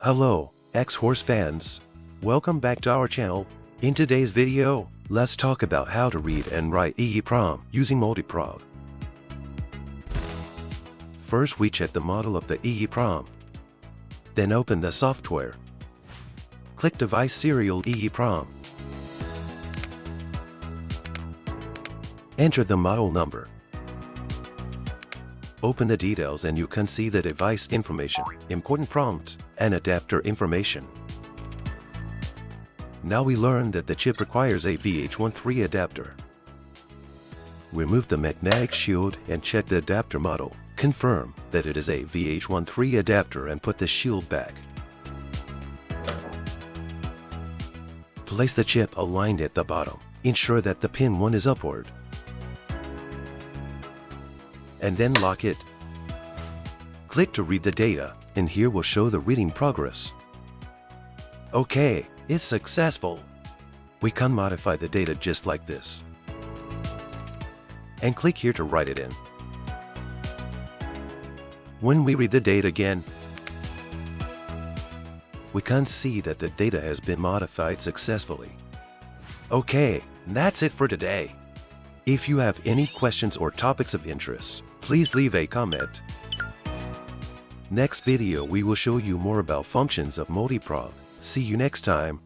Hello, Xhorse fans. Welcome back to our channel. In today's video, let's talk about how to read and write EEPROM using Multi-Prog. First, we check the model of the EEPROM. Then open the software. Click Device Serial EEPROM. Enter the model number. Open the details and you can see the device information, important prompt, and adapter information. Now we learn that the chip requires a VH13 adapter. Remove the magnetic shield and check the adapter model. Confirm that it is a VH13 adapter and put the shield back. Place the chip aligned at the bottom. Ensure that the pin 1 is upward. And then lock it. Click to read the data, and here will show the reading progress. Okay, it's successful. We can modify the data just like this. And click here to write it in. When we read the data again, we can see that the data has been modified successfully. Okay, that's it for today. If you have any questions or topics of interest, please leave a comment. Next video we will show you more about functions of Multi-Prog. See you next time.